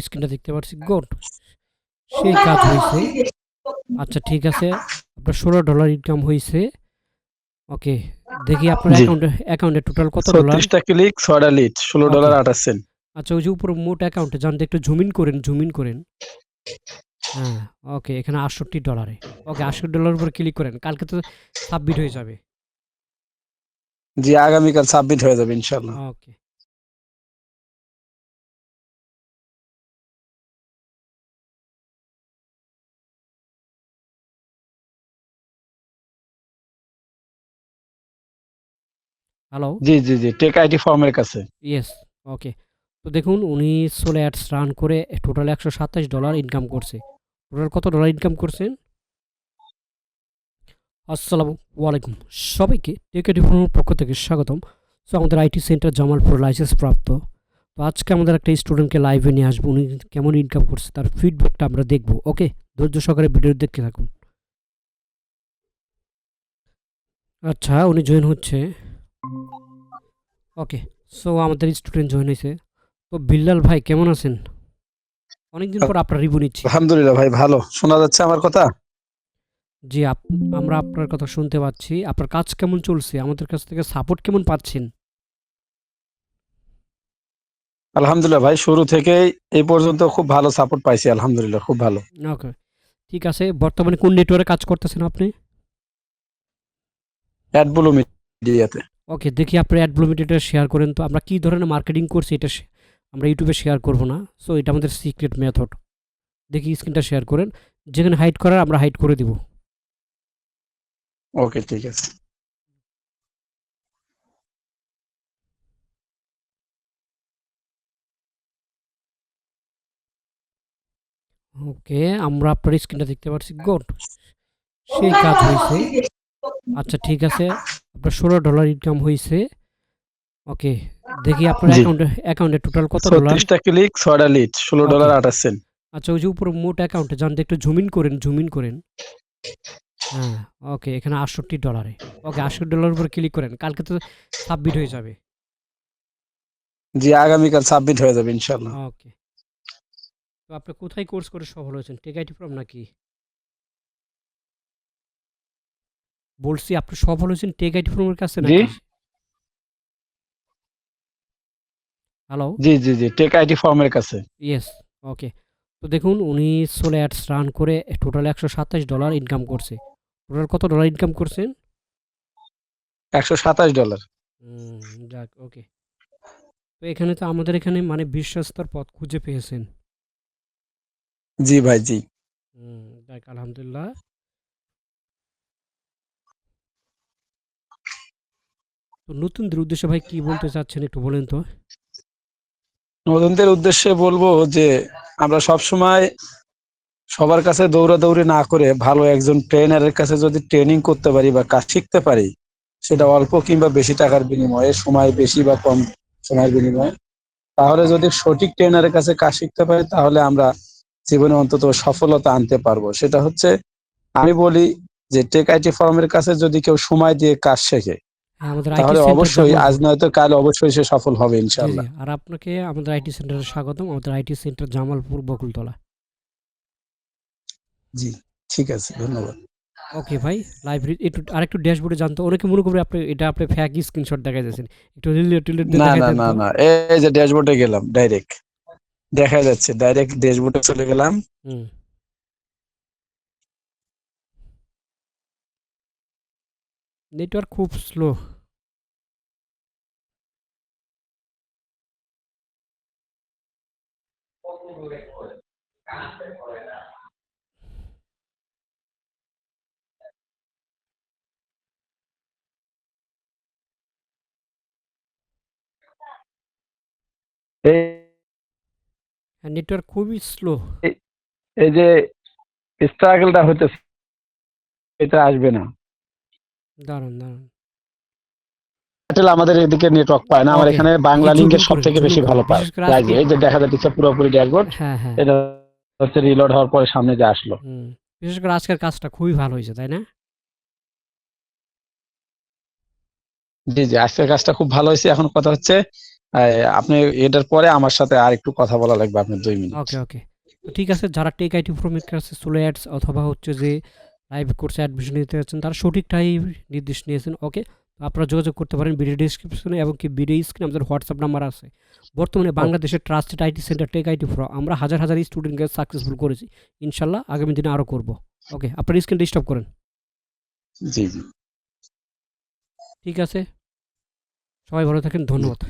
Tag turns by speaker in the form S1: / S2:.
S1: স্ক্রিনটা দেখতে পাচ্ছি। গুড, সেই কাজ হয়েছে। আচ্ছা ঠিক আছে, আপনার $16 ইনকাম হয়েছে। ওকে, দেখি আপনার
S2: জি
S1: অ্যাকাউন্টে টোটাল কত ডলার।
S2: 36টা ক্লিক 6টা লিড
S1: ওকে,
S2: $16.28।
S1: আচ্ছা ওই যে উপরে মোট অ্যাকাউন্টে জানতে একটু জুমিন করেন। হ্যাঁ, ওকে, এখানে $68। ওকে, $68 উপরে ক্লিক করেন, কালকে তো সাবমিট হয়ে যাবে।
S2: জি আগামীকাল সাবমিট হয়ে যাবে ইনশাল্লাহ।
S1: Okay, hello.
S2: জি জি জি টেক আইটি ফর্মের কাছে।
S1: Yes, okay. তো দেখুন উনি সোলো অ্যাডস রান করে টোটাল $127 ইনকাম করছে। টোটাল কত ডলার ইনকাম করছেন? আসসালামু আলাইকুম সবাইকে, টেক রিফর্মের পক্ষ থেকে স্বাগতম। সো আমাদের আইটি সেন্টার জামালপুর লাইসেন্স প্রাপ্ত। তো আজকে আমাদের একটা স্টুডেন্টকে লাইভে নিয়ে আসবো, উনি কেমন ইনকাম করছে তার ফিডব্যাকটা আমরা দেখবো। ওকে, ধৈর্য সহকারে ভিডিও দেখতে থাকুন। আচ্ছা, উনি জয়েন হচ্ছে। ওকে, সো আমাদের স্টুডেন্ট জয়েন হয়েছে। তো বিল্লাল ভাই কেমন আছেন? অনেকদিন পর আপনার রিভিউ নিচ্ছি।
S2: আলহামদুলিল্লাহ ভাই, ভালো শোনা যাচ্ছে আমার কথা?
S1: জি, আমরা আপনার কথা শুনতে পাচ্ছি। আপনার কাজ কেমন চলছে? আমাদের কাছ থেকে সাপোর্ট কেমন পাচ্ছেন?
S2: আলহামদুলিল্লাহ ভাই, শুরু থেকেই এই পর্যন্ত খুব ভালো সাপোর্ট পাইছি, আলহামদুলিল্লাহ খুব ভালো।
S1: ওকে, ঠিক আছে। বর্তমানে কোন নেটওয়ার্কে কাজ করতেছেন আপনি?
S2: অ্যাডব্লু মিডিয়াতে।
S1: ওকে, দেখি আপনি অ্যাডব্লুমিটারটা শেয়ার করেন তো। আমরা কী ধরনের মার্কেটিং করছি এটা আমরা ইউটিউবে শেয়ার করব না। সো এটা আমাদের সিক্রেট মেথড। দেখি স্ক্রিনটা শেয়ার করেন, যেখানে হাইড করার আমরা হাইড করে দিব।
S2: ওকে ঠিক আছে।
S1: ওকে, আমরা আপনার স্ক্রিনটা দেখতে পাচ্ছি। গুড, সেই কাজ হয়েছে। আচ্ছা ঠিক আছে, আপনার $16 ইনকাম হয়েছে। ওকে, দেখি আপনার
S2: জি
S1: অ্যাকাউন্টে টোটাল কত ডলার।
S2: 36টা ক্লিক 6টা লিড
S1: ওকে,
S2: $16.28।
S1: আচ্ছা ওই যে উপরে মোট অ্যাকাউন্টে জানতে একটু জুমিন করেন। হ্যাঁ, ওকে, এখানে $68। ওকে, $68 উপরে ক্লিক করেন, কালকে তো সাবমিট হয়ে যাবে।
S2: জি আগামীকাল সাবমিট হয়ে যাবে ইনশাল্লাহ।
S1: ওকে, তো আপনি কোথায় কোর্স করে সফল হয়েছেন? টেক আইটি ফ্রম নাকি? বলছি আপনি সফল হয়েছেন টেক আইটি ফ্রমের কাছে
S2: জি
S1: নাকি? হ্যালো।
S2: জি জি জি টেক আইটি ফর্মের কাছে।
S1: Yes, okay. তো দেখুন উনি সোলো অ্যাডস রান করে টোটাল $127 ইনকাম করছে। টোটাল কত ডলার ইনকাম করছেন?
S2: $127।
S1: যাক, ওকে। তো এখানে তো আমাদের এখানে মানে বিশ্বস্তর পথ খুঁজে পেয়েছেন।
S2: জি ভাই জি।
S1: যাক আলহামদুলিল্লাহ। তো নতুনদের উদ্দেশ্যে ভাই কি বলতে চাচ্ছেন একটু বলেন তো।
S2: নতুনদের উদ্দেশ্যে বলবো যে আমরা সব সময় সবার কাছে দৌড়াদৌড়ি না করে ভালো একজন ট্রেনারের কাছে যদি ট্রেনিং করতে পারি বা কাজ শিখতে পারি, সেটা
S1: হুম,
S2: অল্প কিংবা বেশি টাকার বিনিময়ে, সময় বেশি বা কম সময়ের বিনিময়ে, তাহলে যদি সঠিক ট্রেনারের কাছে কাজ শিখতে পারি তাহলে আমরা জীবনে অন্তত সফলতা আনতে পারবো। সেটা হচ্ছে, আমি বলি যে টেক আইটি ফার্মের কাছে যদি কেউ সময় দিয়ে কাজ শেখে
S1: হ্যাঁ, আমাদের আইটি
S2: তাহলে
S1: সেন্টার
S2: অবশ্যই আজ
S1: জামালপুর।
S2: নয়তো কাল অবশ্যই সে সফল হবে
S1: জি জি,
S2: ইনশাল্লাহ।
S1: আর আপনাকে আমাদের আইটি সেন্টারে স্বাগতম। আমাদের আইটি সেন্টার জামালপুর বকুলতলা।
S2: জি ঠিক আছে, ধন্যবাদ।
S1: ওকে ভাই, লাইব্রেরি একটু আরেকটু ড্যাশবোর্ডে জানতো, অনেকে মনে করবে আপনি এটা আপনি ফ্যাক স্ক্রিনশট দেখা যাচ্ছেন। একটু রিলেট টিলেট দিয়ে
S2: না
S1: দেখাই
S2: না
S1: দেন
S2: না
S1: তো।
S2: না, এই যে ড্যাশবোর্ডে গেলাম, ডাইরেক্ট দেখা যাচ্ছে, ডাইরেক্ট ড্যাশবোর্ডে চলে গেলাম।
S1: হুম, নেটওয়ার্ক খুব স্লো।
S2: এই
S1: হ্যাঁ, নেটওয়ার্ক খুবই স্লো।
S2: এই যে স্ট্রাগলটা হইতেছে, এটা আসবে না।
S1: দাঁড়ান দাঁড়ান।
S2: এয়ারটেল আমাদের এদিকে নেটওয়ার্ক পায় না, আমার
S1: ওকে,
S2: এখানে
S1: দেখি
S2: বাংলা
S1: জুমিন
S2: লিংকের সব
S1: করেন
S2: থেকে বেশি ভালো পায়।
S1: বিশেষ করে
S2: তাই
S1: আজকে।
S2: যে এই যে দেখা যাচ্ছে পুরোপুরি ড্যাশবোর্ড,
S1: হ্যাঁ হ্যাঁ।
S2: এটা হচ্ছে রিলোড হওয়ার পরে সামনে যে আসলো।
S1: হুম, বিশেষ করে আজকের কাজটা খুবই ভালো হয়েছে, তাই না?
S2: জি জি আজকের কাজটা খুব ভালো হয়েছে। এখন কথা হচ্ছে আপনি এটার পরে আমার সাথে আর একটু কথা বলা লাগবে, আপনার 2 মিনিট।
S1: ওকে, ওকে। তো ঠিক আছে, যারা টেক আইটি প্রোর কাছে চলে অ্যাডস অথবা হচ্ছে যে লাইভ কোর্সে অ্যাডমিশন নিতে যাচ্ছেন, তারা সঠিকটাই নির্দেশ নিয়েছেন। ওকে, আপনারা যোগাযোগ করতে পারেন ভিডিও ডিসক্রিপশনে, এবং কি ভিডিও স্ক্রিনে আমাদের হোয়াটসঅ্যাপ নাম্বার আছে। বর্তমানে বাংলাদেশের trusted IT centre tech IT pro আমরা হাজার হাজার স্টুডেন্টকে সাকসেসফুল করেছি। ইনশাল্লাহ আগামী দিনে আরও করব। ওকে, আপনার স্ক্রিনটা স্টপ করেন।
S2: জি জি
S1: ঠিক আছে, সবাই ভালো থাকেন,
S2: জি।
S1: ধন্যবাদ।